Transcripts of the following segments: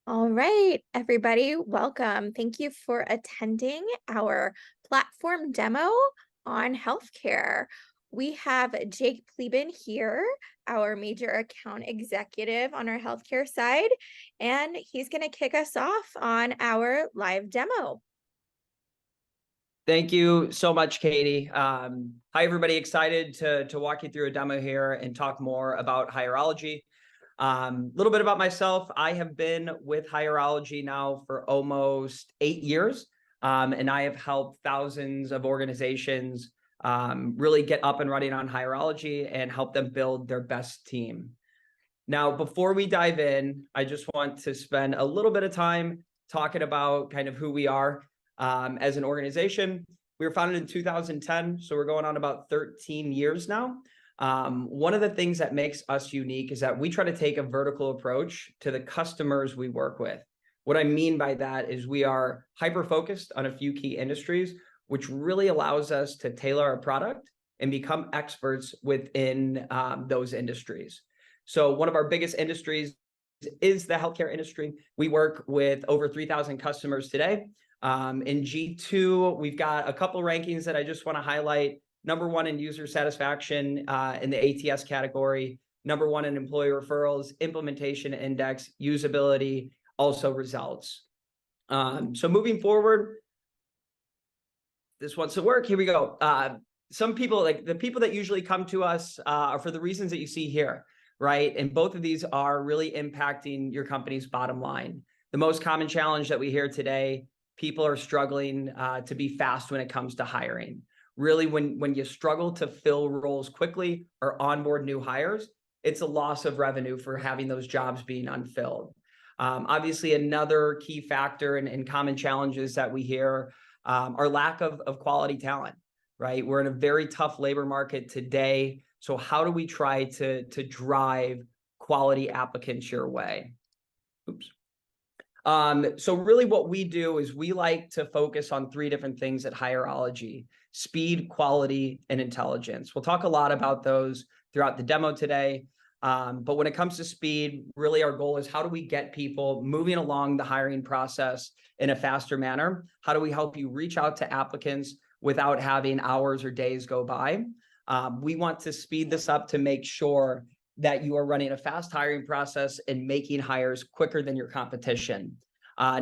All right, everybody, welcome. Thank you for attending our platform demo on healthcare. We have Jake Pleben here, our major account executive on our healthcare side, and he's going to kick us off on our live demo. Thank you so much, Katie. Hi, everybody. Excited to walk you through a demo here and talk more about Hireology. A little bit about myself. I have been with Hireology now for almost 8 years, and I have helped thousands of organizations really get up and running on Hireology and help them build their best team. Now, before we dive in, I just want to spend a little bit of time talking about kind of who we are as an organization. We were founded in 2010, so we're going on about 13 years now. One of the things that makes us unique is that we try to take a vertical approach to the customers we work with. What I mean by that is we are hyper-focused on a few key industries, which really allows us to tailor our product and become experts within those industries. So one of our biggest industries is the healthcare industry. We work with over 3,000 customers today. In G2, we've got a couple rankings that I just want to highlight. Number one in user satisfaction in the ATS category. Number one in employee referrals, implementation index, usability, also results. So moving forward, this wants to work. Here we go. Some people, like the people that usually come to us are for the reasons that you see here, right? And both of these are really impacting your company's bottom line. The most common challenge that we hear today, people are struggling to be fast when it comes to hiring. Really, when you struggle to fill roles quickly or onboard new hires, it's a loss of revenue for having those jobs being unfilled. Obviously, another key factor and common challenges that we hear are lack of quality talent, right? We're in a very tough labor market today. So how do we try to drive quality applicants your way? Oops. So really what we do is we like to focus on 3 different things at Hireology: speed, quality, and intelligence. We'll talk a lot about those throughout the demo today. But when it comes to speed, really our goal is how do we get people moving along the hiring process in a faster manner? How do we help you reach out to applicants without having hours or days go by? We want to speed this up to make sure that you are running a fast hiring process and making hires quicker than your competition.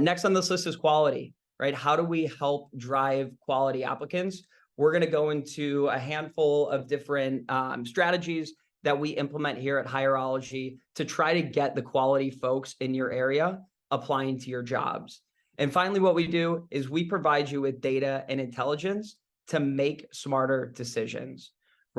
Next on this list is quality, right? How do we help drive quality applicants? We're going to go into a handful of different strategies that we implement here at Hireology to try to get the quality folks in your area applying to your jobs. And finally, what we do is we provide you with data and intelligence to make smarter decisions.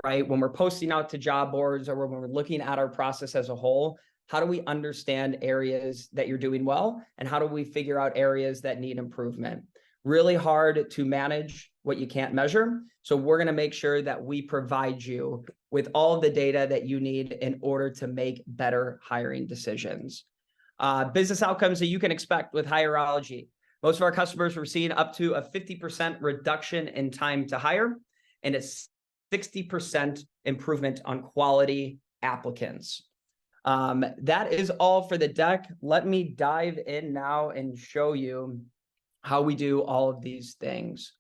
Right? When we're posting out to job boards or when we're looking at our process as a whole, how do we understand areas that you're doing well? And how do we figure out areas that need improvement? Really hard to manage what you can't measure. So we're going to make sure that we provide you with all of the data that you need in order to make better hiring decisions. Business outcomes that you can expect with Hireology. Most of our customers are seeing up to a 50% reduction in time to hire and a 60% improvement on quality applicants. That is all for the deck. Let me dive in now and show you how we do all of these things.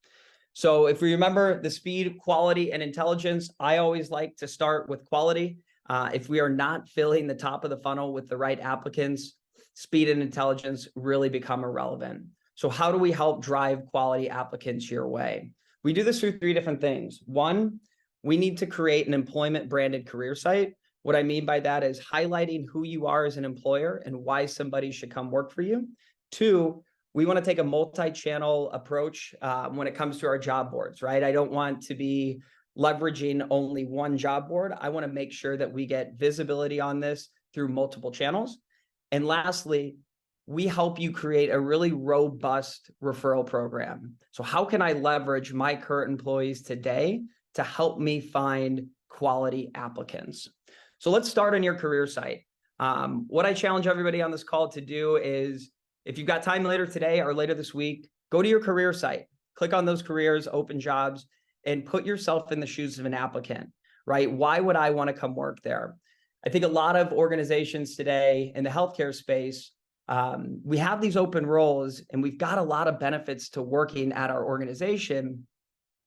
So if we remember the speed, quality, and intelligence, I always like to start with quality. If we are not filling the top of the funnel with the right applicants, speed and intelligence really become irrelevant. So how do we help drive quality applicants your way? We do this through 3 different things. One, we need to create an employment branded career site. What I mean by that is highlighting who you are as an employer and why somebody should come work for you. 2, we want to take a multi-channel approach when it comes to our job boards, right? I don't want to be leveraging only one job board. I want to make sure that we get visibility on this through multiple channels. And lastly, we help you create a really robust referral program. So how can I leverage my current employees today to help me find quality applicants? So let's start on your career site. What I challenge everybody on this call to do is, if you've got time later today or later this week, go to your career site, click on those careers, open jobs, and put yourself in the shoes of an applicant, right? Why would I want to come work there? I think a lot of organizations today in the healthcare space We have these open roles and we've got a lot of benefits to working at our organization,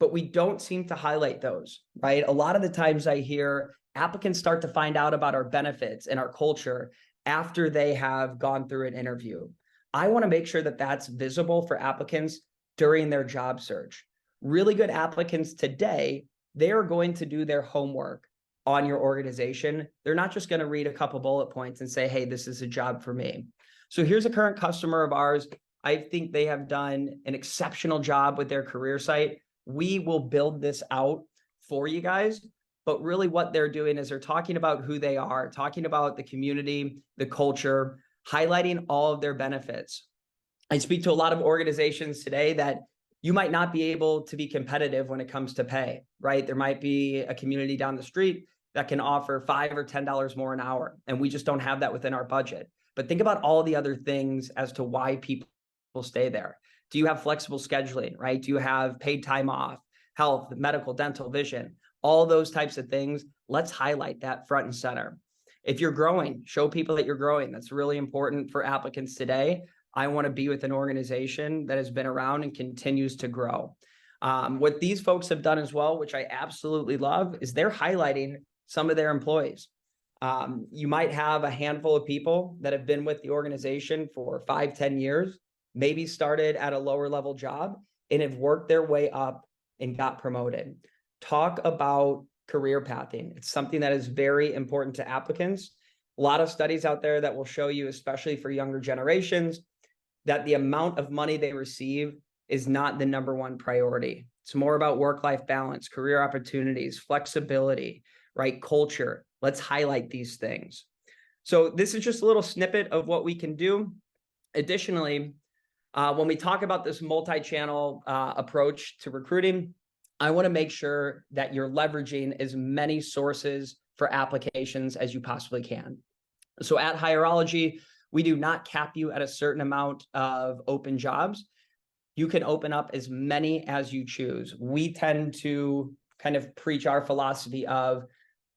but we don't seem to highlight those, right? A lot of the times I hear applicants start to find out about our benefits and our culture after they have gone through an interview. I want to make sure that that's visible for applicants during their job search. Really good applicants today, they are going to do their homework on your organization. They're not just going to read a couple bullet points and say, hey, this is a job for me. So here's a current customer of ours. I think they have done an exceptional job with their career site. We will build this out for you guys. But really what they're doing is they're talking about who they are, talking about the community, the culture, highlighting all of their benefits. I speak to a lot of organizations today that you might not be able to be competitive when it comes to pay, right? There might be a community down the street that can offer $5 or $10 more an hour, and we just don't have that within our budget. But think about all the other things as to why people stay there. Do you have flexible scheduling, right? Do you have paid time off, health, medical, dental, vision, all those types of things? Let's highlight that front and center. If you're growing, show people that you're growing. That's really important for applicants today. I want to be with an organization that has been around and continues to grow. What these folks have done as well, which I absolutely love, is they're highlighting some of their employees. You might have a handful of people that have been with the organization for 5, 10 years, maybe started at a lower level job and have worked their way up and got promoted. Talk about career pathing. It's something that is very important to applicants. A lot of studies out there that will show you, especially for younger generations, that the amount of money they receive is not the number one priority. It's more about work-life balance, career opportunities, flexibility, right? Culture. Let's highlight these things. So this is just a little snippet of what we can do. Additionally, when we talk about this multi-channel approach to recruiting, I want to make sure that you're leveraging as many sources for applications as you possibly can. So at Hireology, we do not cap you at a certain amount of open jobs. You can open up as many as you choose. We tend to kind of preach our philosophy of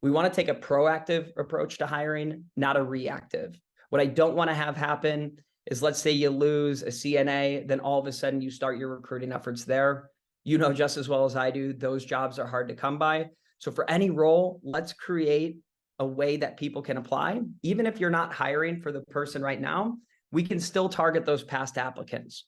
we want to take a proactive approach to hiring, not a reactive. What I don't want to have happen is, let's say you lose a CNA, then all of a sudden you start your recruiting efforts there. You know just as well as I do, those jobs are hard to come by. So for any role, let's create a way that people can apply. Even if you're not hiring for the person right now, we can still target those past applicants,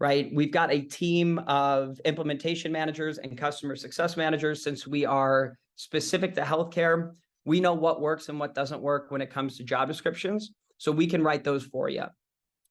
right? We've got a team of implementation managers and customer success managers. Since we are specific to healthcare, we know what works and what doesn't work when it comes to job descriptions. So we can write those for you.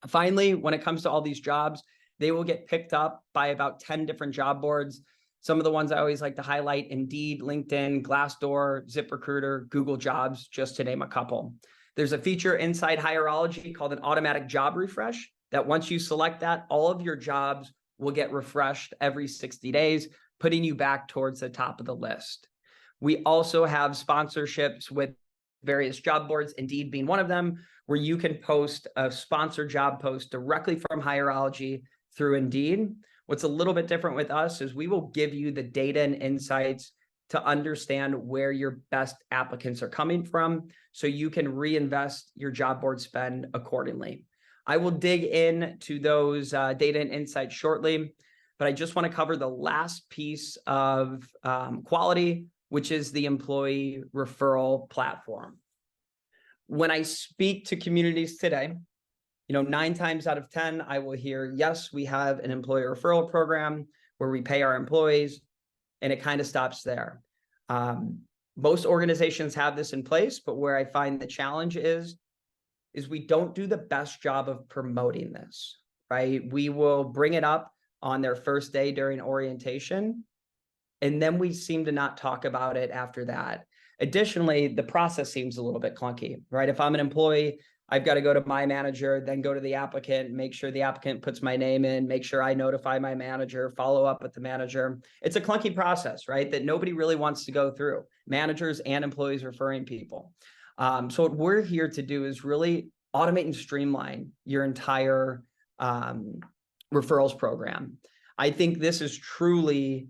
Finally, when it comes to all these jobs, they will get picked up by about 10 different job boards. Some of the ones I always like to highlight: Indeed, LinkedIn, Glassdoor, ZipRecruiter, Google Jobs, just to name a couple. There's a feature inside Hireology called an automatic job refresh that once you select that, all of your jobs will get refreshed every 60 days, putting you back towards the top of the list. We also have sponsorships with various job boards, Indeed being one of them, where you can post a sponsored job post directly from Hireology through Indeed. What's a little bit different with us is we will give you the data and insights to understand where your best applicants are coming from, so you can reinvest your job board spend accordingly. I will dig into those data and insights shortly, but I just want to cover the last piece of quality, which is the employee referral platform. When I speak to communities today, 9 times out of 10, I will hear, yes, we have an employee referral program where we pay our employees, and it kind of stops there. Most organizations have this in place, but where I find the challenge is we don't do the best job of promoting this, right? We will bring it up on their first day during orientation, and then we seem to not talk about it after that. Additionally, the process seems a little bit clunky, right? If I'm an employee, I've got to go to my manager, then go to the applicant, make sure the applicant puts my name in, make sure I notify my manager, follow up with the manager. It's a clunky process, right? That nobody really wants to go through, managers and employees referring people. So what we're here to do is really automate and streamline your entire referrals program. I think this is truly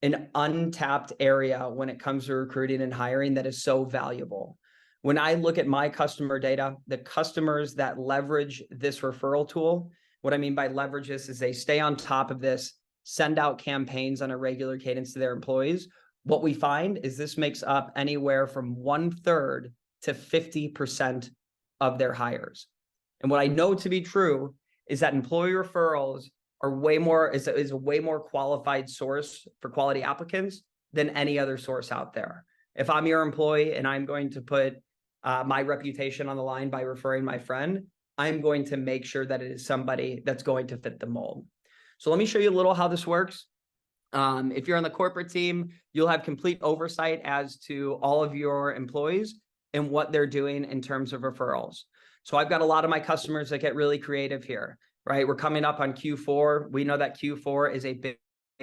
an untapped area when it comes to recruiting and hiring that is so valuable. When I look at my customer data, the customers that leverage this referral tool, what I mean by leverage this is they stay on top of this, send out campaigns on a regular cadence to their employees. What we find is this makes up anywhere from 1/3 to 50% of their hires. And what I know to be true is that employee referrals are is a way more qualified source for quality applicants than any other source out there. If I'm your employee and I'm going to put my reputation on the line by referring my friend, I'm going to make sure that it is somebody that's going to fit the mold. So let me show you a little how this works. If you're on the corporate team, you'll have complete oversight as to all of your employees and what they're doing in terms of referrals. So I've got a lot of my customers that get really creative here, right? We're coming up on Q4. We know that Q4 is a big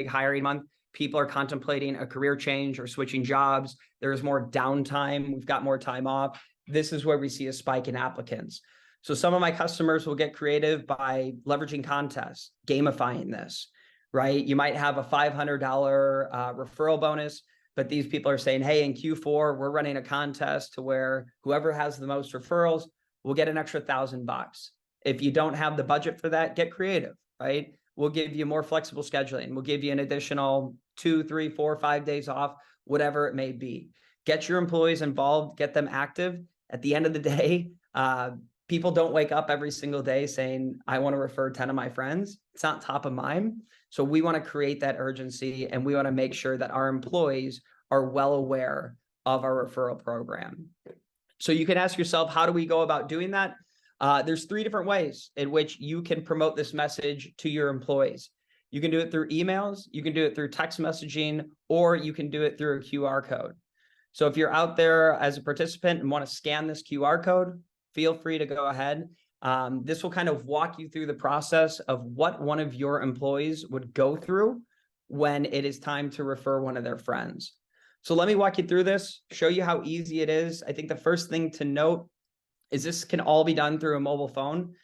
hiring month. People are contemplating a career change or switching jobs. There's more downtime. We've got more time off. This is where we see a spike in applicants. So some of my customers will get creative by leveraging contests, gamifying this, right? You might have a $500 referral bonus, but these people are saying, hey, in Q4, we're running a contest to where whoever has the most referrals will get an extra $1,000. If you don't have the budget for that, get creative, right? We'll give you more flexible scheduling. We'll give you an additional 2, 3, 4, 5 days off, whatever it may be. Get your employees involved, get them active. At the end of the day, people don't wake up every single day saying, I want to refer 10 of my friends. It's not top of mind. So we want to create that urgency, and we want to make sure that our employees are well aware of our referral program. So you can ask yourself, how do we go about doing that? There's 3 different ways in which you can promote this message to your employees. You can do it through emails, you can do it through text messaging, or you can do it through a QR code. So if you're out there as a participant and want to scan this QR code, feel free to go ahead. This will kind of walk you through the process of what one of your employees would go through when it is time to refer one of their friends. So let me walk you through this, show you how easy it is. I think the first thing to note is this can all be done through a mobile phone.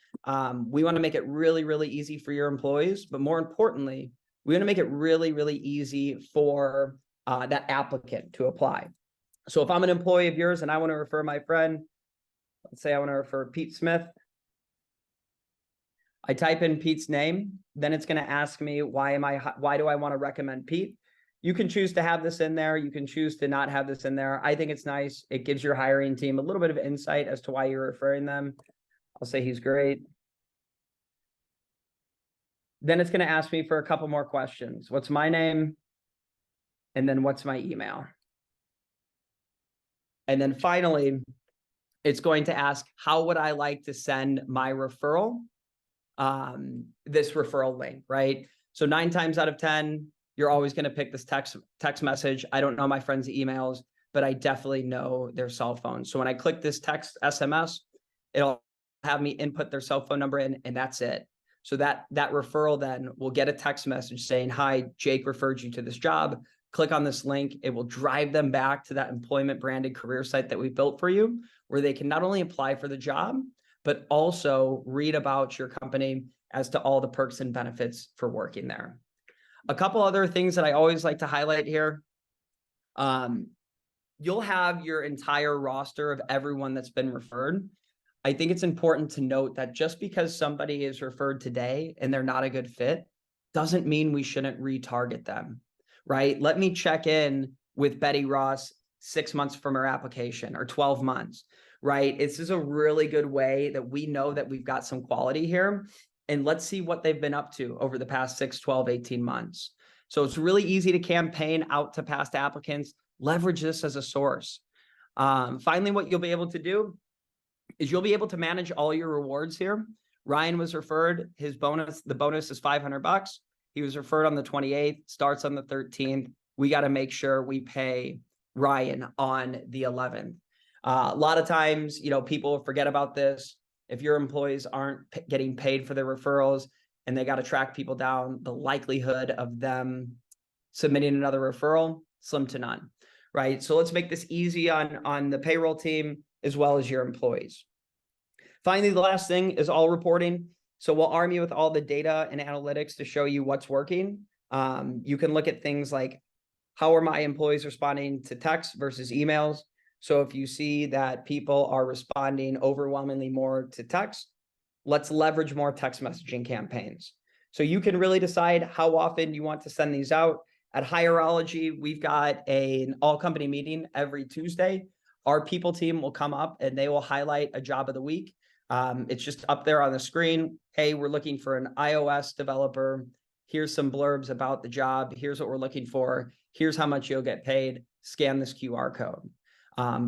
We want to make it really, really easy for your employees, but more importantly, we want to make it really, really easy for that applicant to apply. So if I'm an employee of yours and I want to refer my friend, let's say I want to refer Pete Smith. I type in Pete's name, then it's going to ask me, why do I want to recommend Pete? You can choose to have this in there. You can choose to not have this in there. I think it's nice. It gives your hiring team a little bit of insight as to why you're referring them. I'll say he's great. Then it's going to ask me for a couple more questions. What's my name? And then what's my email? And then finally, it's going to ask, how would I like to send my referral? This referral link, right? So 9 times out of 10, you're always going to pick this text message. I don't know my friends' emails, but I definitely know their cell phone. So when I click this text SMS, it'll have me input their cell phone number in, and that's it. So that referral then will get a text message saying, hi, Jake referred you to this job. Click on this link. It will drive them back to that employment branded career site that we built for you, where they can not only apply for the job, but also read about your company as to all the perks and benefits for working there. A couple other things that I always like to highlight here. You'll have your entire roster of everyone that's been referred. I think it's important to note that just because somebody is referred today and they're not a good fit, doesn't mean we shouldn't retarget them, right? Let me check in with Betty Ross 6 months from her application, or 12 months, right? This is a really good way that we know that we've got some quality here. And let's see what they've been up to over the past 6, 12, 18 months. So it's really easy to campaign out to past applicants. Leverage this as a source. Finally, what you'll be able to do is you'll be able to manage all your rewards here. Ryan was referred. The bonus is $500. He was referred on the 28th, starts on the 13th. We got to make sure we pay Ryan on the 11th. A lot of times, people forget about this. If your employees aren't getting paid for their referrals and they got to track people down, the likelihood of them submitting another referral, slim to none, right? So let's make this easy on the payroll team as well as your employees. Finally, the last thing is all reporting. So we'll arm you with all the data and analytics to show you what's working. You can look at things like, how are my employees responding to text versus emails? So if you see that people are responding overwhelmingly more to text, let's leverage more text messaging campaigns. So you can really decide how often you want to send these out. At Hireology, we've got an all-company meeting every Tuesday. Our people team will come up and they will highlight a job of the week. It's just up there on the screen. Hey, we're looking for an iOS developer. Here's some blurbs about the job. Here's what we're looking for. Here's how much you'll get paid. Scan this QR code.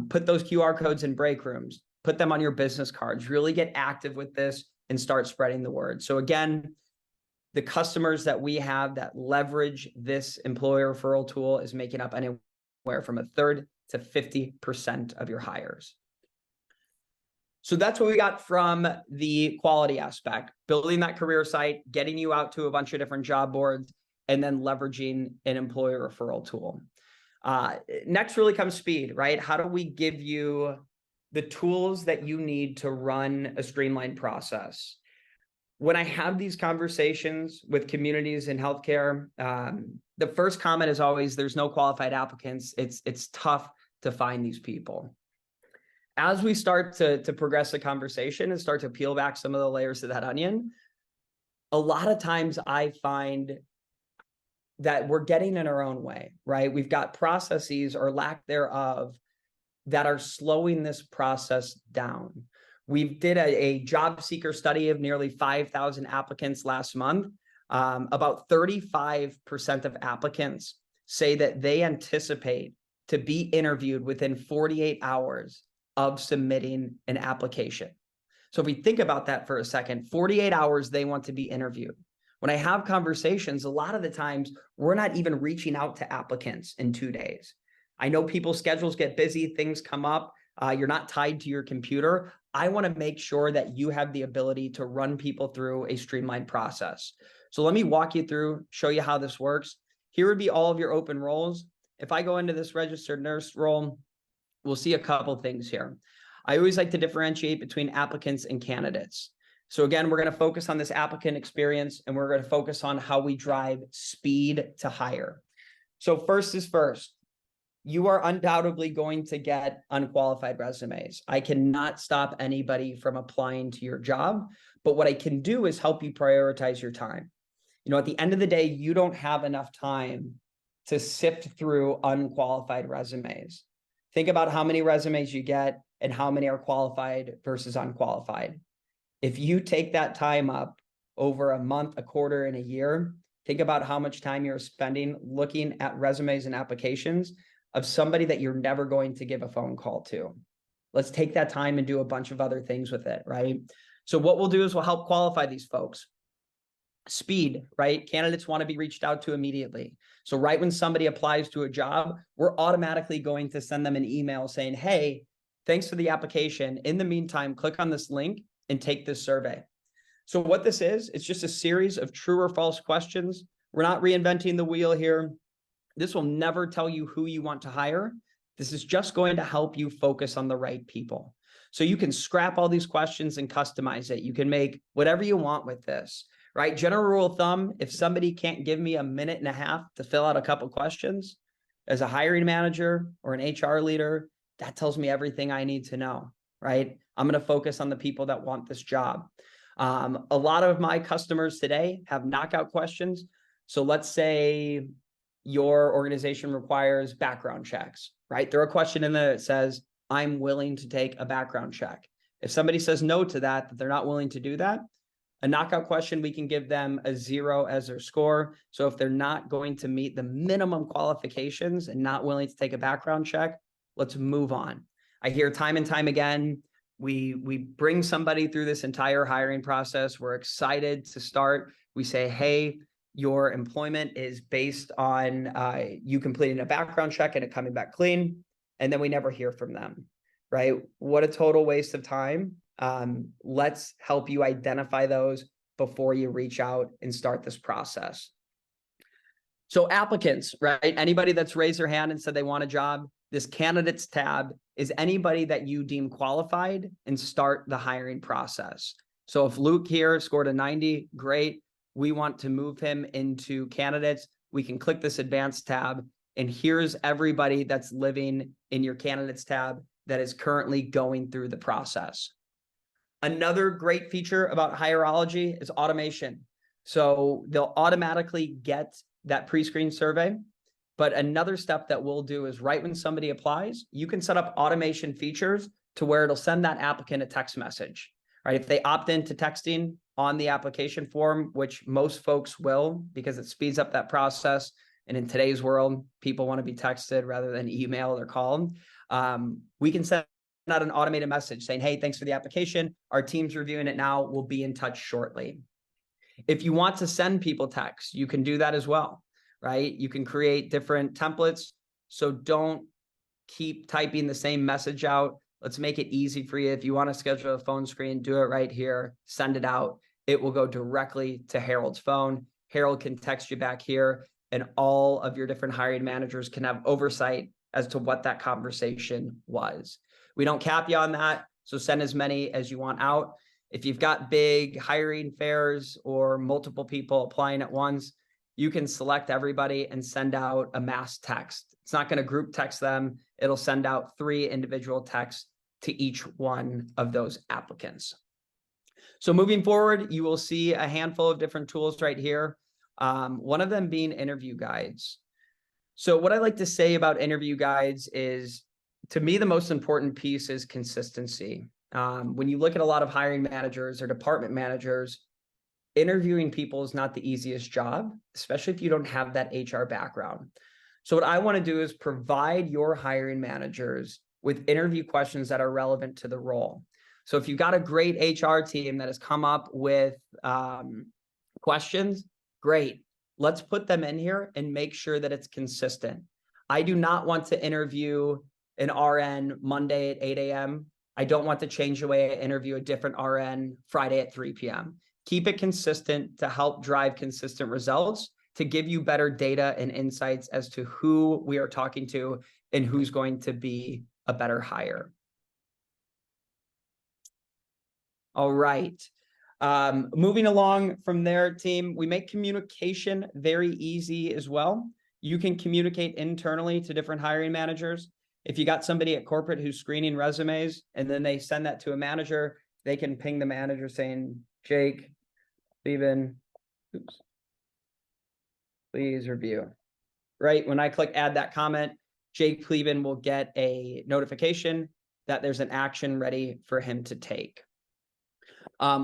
Put those QR codes in break rooms. Put them on your business cards. Really get active with this and start spreading the word. So again, the customers that we have that leverage this employer referral tool is making up anywhere from 1/3 to 50% of your hires. So that's what we got from the quality aspect, building that career site, getting you out to a bunch of different job boards, and then leveraging an employer referral tool. Next really comes speed, right? How do we give you the tools that you need to run a streamlined process? When I have these conversations with communities in healthcare, the first comment is always, there's no qualified applicants. It's tough to find these people. As we start to progress the conversation and start to peel back some of the layers of that onion, a lot of times I find that we're getting in our own way, right? We've got processes or lack thereof that are slowing this process down. We did a job seeker study of nearly 5,000 applicants last month. About 35% of applicants say that they anticipate to be interviewed within 48 hours of submitting an application. So if we think about that for a second, 48 hours they want to be interviewed. When I have conversations, a lot of the times we're not even reaching out to applicants in 2 days. I know people's schedules get busy, things come up, you're not tied to your computer. I want to make sure that you have the ability to run people through a streamlined process. So let me walk you through, show you how this works. Here would be all of your open roles. If I go into this registered nurse role, we'll see a couple things here. I always like to differentiate between applicants and candidates. So again, we're going to focus on this applicant experience and we're going to focus on how we drive speed to hire. So first is first, you are undoubtedly going to get unqualified resumes. I cannot stop anybody from applying to your job, but what I can do is help you prioritize your time. You know, at the end of the day, you don't have enough time to sift through unqualified resumes. Think about how many resumes you get and how many are qualified versus unqualified. If you take that time up over a month, a quarter, and a year, think about how much time you're spending looking at resumes and applications of somebody that you're never going to give a phone call to. Let's take that time and do a bunch of other things with it, right? So what we'll do is we'll help qualify these folks. Speed, right? Candidates want to be reached out to immediately. So right when somebody applies to a job, we're automatically going to send them an email saying, hey, thanks for the application. In the meantime, click on this link and take this survey. So what this is, it's just a series of true or false questions. We're not reinventing the wheel here. This will never tell you who you want to hire. This is just going to help you focus on the right people. So you can scrap all these questions and customize it. You can make whatever you want with this, right? General rule of thumb, if somebody can't give me a minute and a half to fill out a couple questions, as a hiring manager or an HR leader, that tells me everything I need to know, right? I'm going to focus on the people that want this job. A lot of my customers today have knockout questions. So let's say your organization requires background checks, right? Throw a question in there that says, I'm willing to take a background check. If somebody says no to that, that they're not willing to do that, a knockout question, we can give them a 0 as their score. So if they're not going to meet the minimum qualifications and not willing to take a background check, let's move on. I hear time and time again, we bring somebody through this entire hiring process. We're excited to start. We say, hey, your employment is based on you completing a background check and it coming back clean. And then we never hear from them, right? What a total waste of time. Let's help you identify those before you reach out and start this process. So applicants, right? Anybody that's raised their hand and said they want a job, this candidates tab is anybody that you deem qualified and start the hiring process. So if Luke here scored a 90, great. We want to move him into candidates. We can click this advanced tab And here's everybody that's living in your candidates tab that is currently going through the process. Another great feature about Hireology is automation. So they'll automatically get that pre-screen survey. But another step that we'll do is right when somebody applies, you can set up automation features to where it'll send that applicant a text message, right? If they opt into texting on the application form, which most folks will, because it speeds up that process. And in today's world, people want to be texted rather than emailed or called. We can send out an automated message saying, hey, thanks for the application. Our team's reviewing it now. We'll be in touch shortly. If you want to send people text, you can do that as well, right? You can create different templates. So don't keep typing the same message out. Let's make it easy for you. If you want to schedule a phone screen, do it right here, send it out. It will go directly to Harold's phone. Harold can text you back here, and all of your different hiring managers can have oversight as to what that conversation was. We don't cap you on that, so send as many as you want out. If you've got big hiring fairs or multiple people applying at once, you can select everybody and send out a mass text. It's not going to group text them. It'll send out 3 individual texts to each one of those applicants. So moving forward, you will see a handful of different tools right here. One of them being interview guides. So what I like to say about interview guides is, to me, the most important piece is consistency. When you look at a lot of hiring managers or department managers, interviewing people is not the easiest job, especially if you don't have that HR background. So what I want to do is provide your hiring managers with interview questions that are relevant to the role. So if you've got a great HR team that has come up with questions, great. Let's put them in here and make sure that it's consistent. I do not want to interview an RN Monday at 8 a.m. I don't want to change the way I interview a different RN Friday at 3 p.m. Keep it consistent to help drive consistent results, to give you better data and insights as to who we are talking to and who's going to be a better hire. All right. Moving along from there, team, we make communication very easy as well. You can communicate internally to different hiring managers. If you got somebody at corporate who's screening resumes and then they send that to a manager, they can ping the manager saying, Jake, Steven, please review. Right? When I click add that comment, Jake Cleveland will get a notification that there's an action ready for him to take.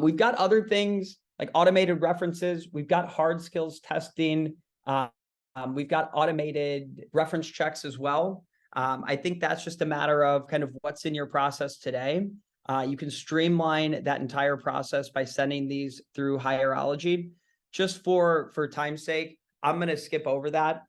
We've got other things like automated references. We've got hard skills testing. We've got automated reference checks as well. I think that's just a matter of kind of what's in your process today. You can streamline that entire process by sending these through Hireology. Just for time's sake, I'm going to skip over that.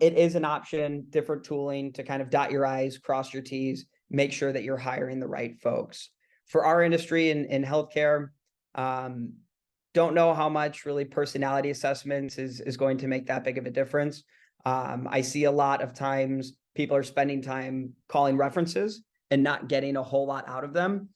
It is an option, different tooling to kind of dot your I's, cross your T's, make sure that you're hiring the right folks. For our industry in healthcare, don't know how much really personality assessments is going to make that big of a difference. I see a lot of times people are spending time calling references and not getting a whole lot out of them.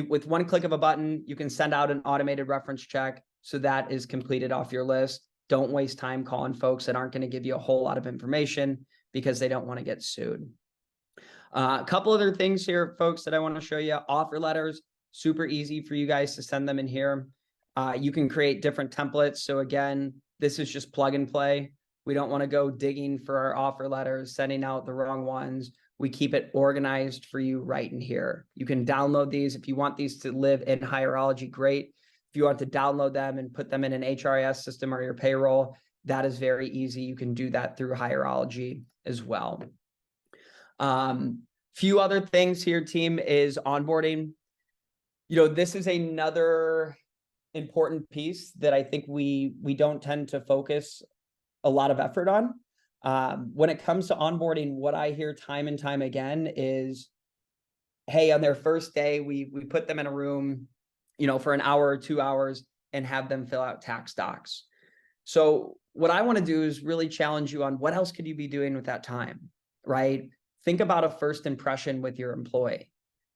With one click of a button, you can send out an automated reference check, so that is completed off your list. Don't waste time calling folks that aren't going to give you a whole lot of information because they don't want to get sued. A couple other things here, folks, that I want to show you. Offer letters, super easy for you guys to send them in here. You can create different templates. So again, this is just plug and play. We don't want to go digging for our offer letters, sending out the wrong ones. We keep it organized for you right in here. You can download these. If you want these to live in Hireology, great. If you want to download them and put them in an HRIS system or your payroll, that is very easy. You can do that through Hireology as well. Few other things here, team, is onboarding. This is another important piece that I think we don't tend to focus a lot of effort on. When it comes to onboarding, what I hear time and time again is, hey, on their first day, we put them in a room, for an hour or 2 hours and have them fill out tax docs. So what I want to do is really challenge you on what else could you be doing with that time, right? Think about a first impression with your employee.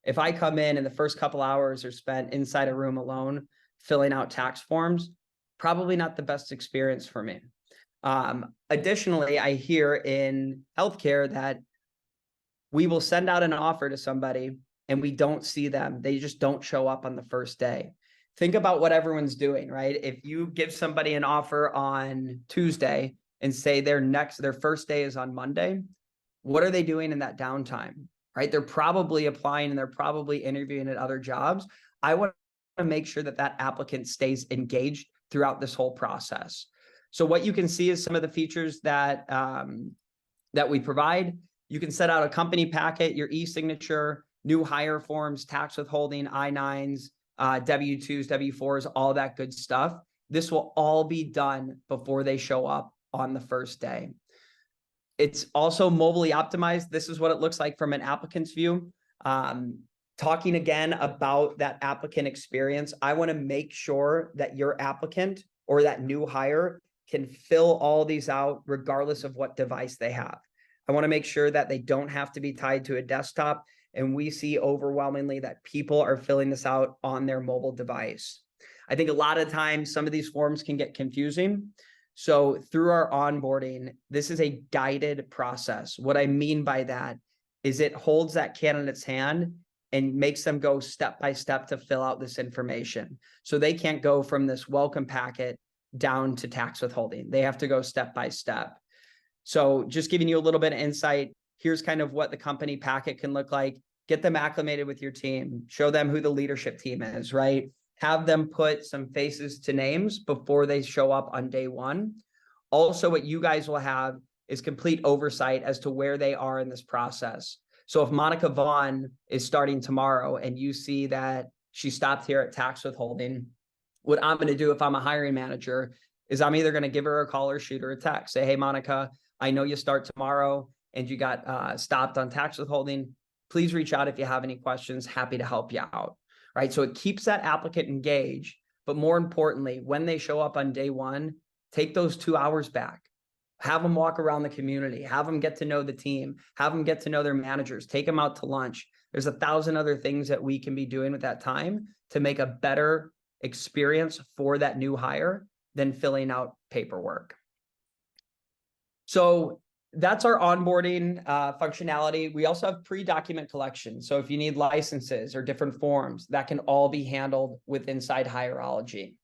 If I come in and the first couple hours are spent inside a room alone, filling out tax forms, probably not the best experience for me. Additionally, I hear in healthcare that we will send out an offer to somebody and we don't see them. They just don't show up on the first day. Think about what everyone's doing, right? If you give somebody an offer on Tuesday and say their first day is on Monday, what are they doing in that downtime, right? They're probably applying and they're probably interviewing at other jobs. I want to make sure that that applicant stays engaged throughout this whole process. So what you can see is some of the features that we provide. You can set out a company packet, your e-signature, new hire forms, tax withholding, I-9s, W-2s, W-4s, all that good stuff. This will all be done before they show up on the first day. It's also mobilely optimized. This is what it looks like from an applicant's view. Talking again about that applicant experience, I want to make sure that your applicant or that new hire can fill all these out regardless of what device they have. I want to make sure that they don't have to be tied to a desktop. And we see overwhelmingly that people are filling this out on their mobile device. I think a lot of times some of these forms can get confusing. So through our onboarding, this is a guided process. What I mean by that is it holds that candidate's hand and makes them go step by step to fill out this information. So they can't go from this welcome packet down to tax withholding. They have to go step by step. So just giving you a little bit of insight, here's kind of what the company packet can look like. Get them acclimated with your team, show them who the leadership team is, right? Have them put some faces to names before they show up on day one. Also, what you guys will have is complete oversight as to where they are in this process. So if Monica Vaughn is starting tomorrow and you see that she stopped here at tax withholding, what I'm going to do if I'm a hiring manager is I'm either going to give her a call or shoot her a text. Say, hey, Monica, I know you start tomorrow and you got stopped on tax withholding. Please reach out if you have any questions. Happy to help you out, right? So it keeps that applicant engaged. But more importantly, when they show up on day one, take those 2 hours back. Have them walk around the community. Have them get to know the team. Have them get to know their managers. Take them out to lunch. There's 1,000 other things that we can be doing with that time to make a better experience for that new hire than filling out paperwork. So that's our onboarding functionality. We also have pre-document collection. So if you need licenses or different forms, that can all be handled with inside Hireology.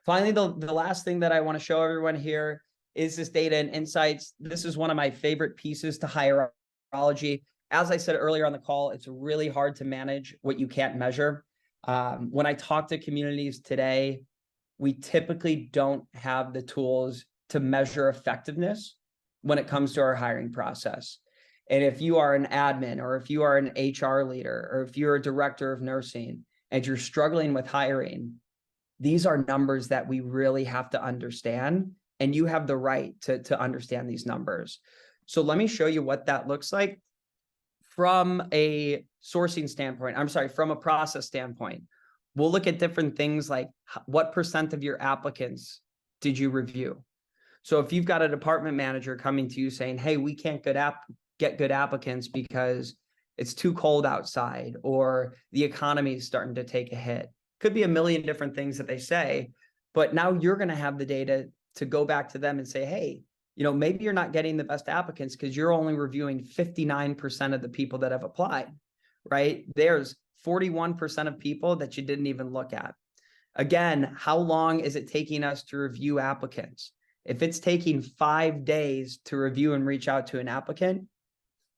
Finally, the last thing that I want to show everyone here is this data and insights. This is one of my favorite pieces to Hireology. As I said earlier on the call, it's really hard to manage what you can't measure. When I talk to communities today, we typically don't have the tools to measure effectiveness when it comes to our hiring process. And if you are an admin or if you are an HR leader or if you're a director of nursing and you're struggling with hiring, these are numbers that we really have to understand, and you have the right to understand these numbers. So let me show you what that looks like from a sourcing standpoint. I'm sorry, from a process standpoint. We'll look at different things like what % of your applicants did you review? So if you've got a department manager coming to you saying, hey, we can't get good applicants because it's too cold outside or the economy is starting to take a hit. Could be a million different things that they say, but now you're going to have the data to go back to them and say, hey, maybe you're not getting the best applicants because you're only reviewing 59% of the people that have applied, right? There's 41% of people that you didn't even look at. Again, how long is it taking us to review applicants? If it's taking 5 days to review and reach out to an applicant,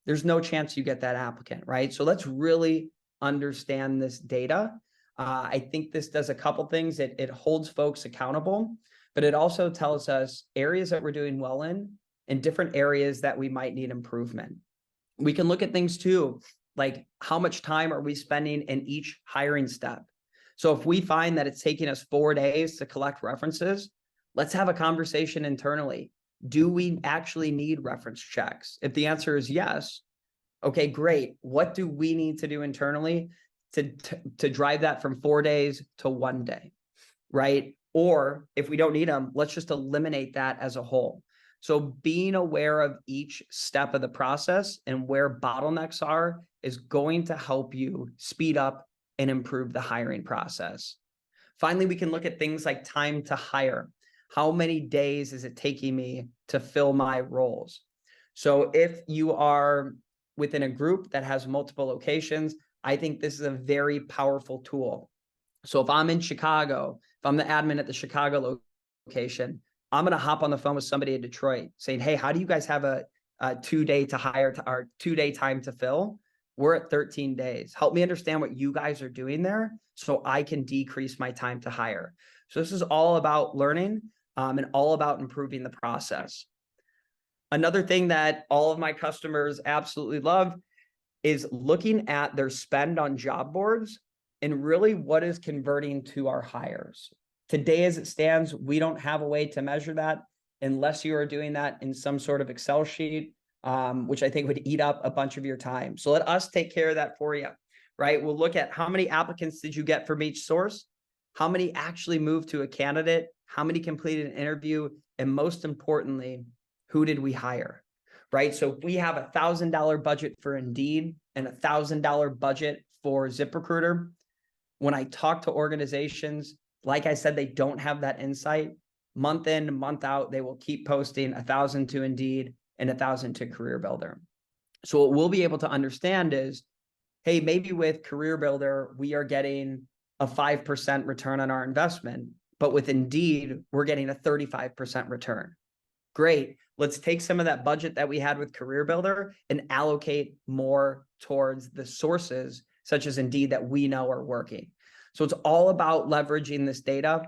there's no chance you get that applicant, right? So let's really understand this data. I think this does a couple things. It holds folks accountable, but it also tells us areas that we're doing well in and different areas that we might need improvement. We can look at things too, like how much time are we spending in each hiring step? So if we find that it's taking us 4 days to collect references, let's have a conversation internally. Do we actually need reference checks? If the answer is yes, okay, great. What do we need to do internally to drive that from 4 days to 1 day, right? Or if we don't need them, let's just eliminate that as a whole. So being aware of each step of the process and where bottlenecks are is going to help you speed up and improve the hiring process. Finally, we can look at things like time to hire. How many days is it taking me to fill my roles? So if you are within a group that has multiple locations, I think this is a very powerful tool. So if I'm in Chicago, if I'm the admin at the Chicago location, I'm going to hop on the phone with somebody in Detroit saying, hey, how do you guys have a 2-day to hire to our 2-day time to fill? We're at 13 days. Help me understand what you guys are doing there so I can decrease my time to hire. So this is all about learning and all about improving the process. Another thing that all of my customers absolutely love is looking at their spend on job boards and really what is converting to our hires. Today, as it stands, we don't have a way to measure that unless you are doing that in some sort of Excel sheet, which I think would eat up a bunch of your time. So let us take care of that for you, right? We'll look at how many applicants did you get from each source, how many actually moved to a candidate, how many completed an interview, and most importantly, who did we hire? Right? So if we have $1,000 budget for Indeed and $1,000 budget for ZipRecruiter, when I talk to organizations, like I said, they don't have that insight. Month in, month out, they will keep posting 1,000 to Indeed and 1,000 to Career Builder. So what we'll be able to understand is, hey, maybe with Career Builder, we are getting a 5% return on our investment, but with Indeed, we're getting a 35% return. Great. Let's take some of that budget that we had with Career Builder and allocate more towards the sources such as Indeed that we know are working. So it's all about leveraging this data.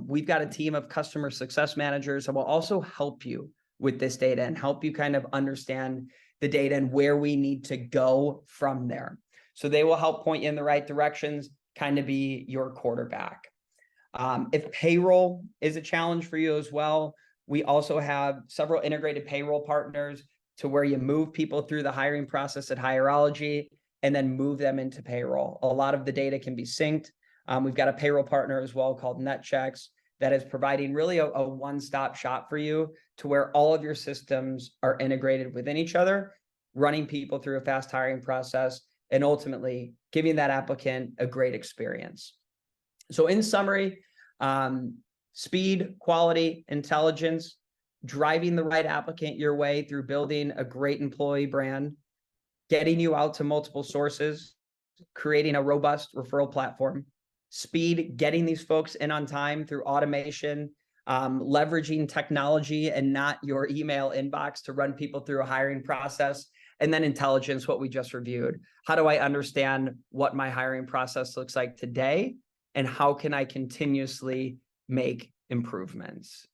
We've got a team of customer success managers that will also help you with this data and help you kind of understand the data and where we need to go from there. So they will help point you in the right directions, kind of be your quarterback. If payroll is a challenge for you as well, we also have several integrated payroll partners to where you move people through the hiring process at Hireology and then move them into payroll. A lot of the data can be synced. We've got a payroll partner as well called NetChecks that is providing really a one-stop shop for you to where all of your systems are integrated within each other, running people through a fast hiring process, and ultimately giving that applicant a great experience. So in summary, speed, quality, intelligence, driving the right applicant your way through building a great employee brand, getting you out to multiple sources, creating a robust referral platform, speed, getting these folks in on time through automation, leveraging technology and not your email inbox to run people through a hiring process, and then intelligence, what we just reviewed. How do I understand what my hiring process looks like today, and how can I continuously make improvements?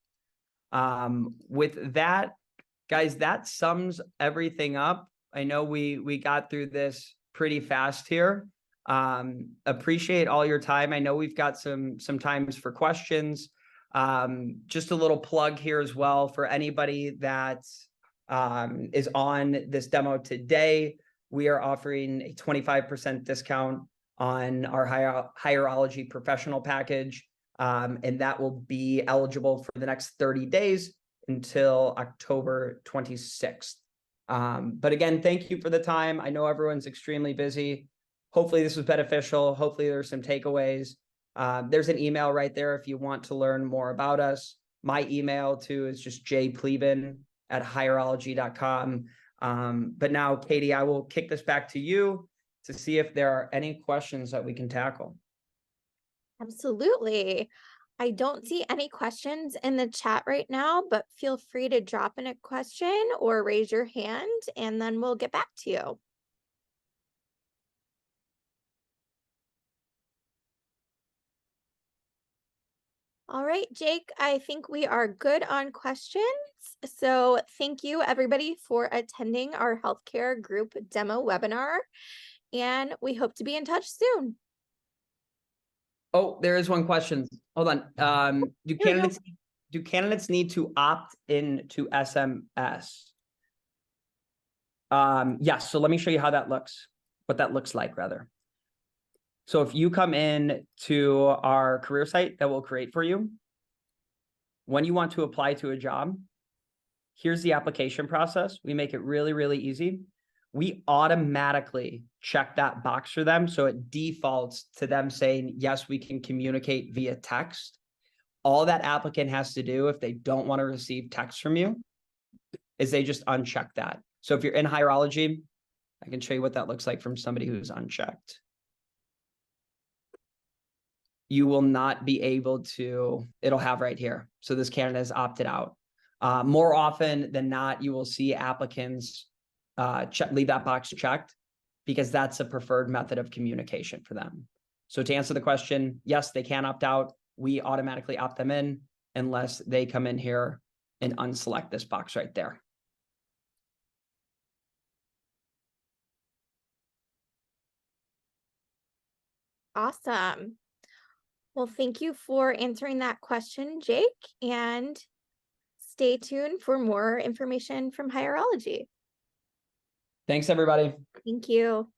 With that, guys, that sums everything up. I know we got through this pretty fast here. Appreciate all your time. I know we've got some times for questions. Just a little plug here as well for anybody that is on this demo today. We are offering a 25% discount on our Hireology professional package. And that will be eligible for the next 30 days until October 26th. But again, thank you for the time. I know everyone's extremely busy. Hopefully this was beneficial. Hopefully there's some takeaways. There's an email right there if you want to learn more about us. My email too is just jpleben@hireology.com. But now, Katie, I will kick this back to you to see if there are any questions that we can tackle. Absolutely. I don't see any questions in the chat right now, but feel free to drop in a question or raise your hand and then we'll get back to you. All right, Jake, I think we are good on questions. So thank you everybody for attending our healthcare group demo webinar, and we hope to be in touch soon. Oh, there is one question. Hold on. Do candidates need to opt in to SMS? Yes. So let me show you how that looks, what that looks like rather. So if you come in to our career site that we'll create for you, when you want to apply to a job, here's the application process. We make it really, really easy. We automatically check that box for them. So it defaults to them saying, yes, we can communicate via text. All that applicant has to do if they don't want to receive text from you is they just uncheck that. So if you're in Hireology, I can show you what that looks like from somebody who's unchecked. You will not be able to, it'll have right here. So this candidate has opted out. More often than not, you will see applicants leave that box checked because that's a preferred method of communication for them. So to answer the question, yes, they can opt out. We automatically opt them in unless they come in here and unselect this box right there. Awesome. Well, thank you for answering that question, Jake, and stay tuned for more information from Hireology. Thanks, everybody. Thank you.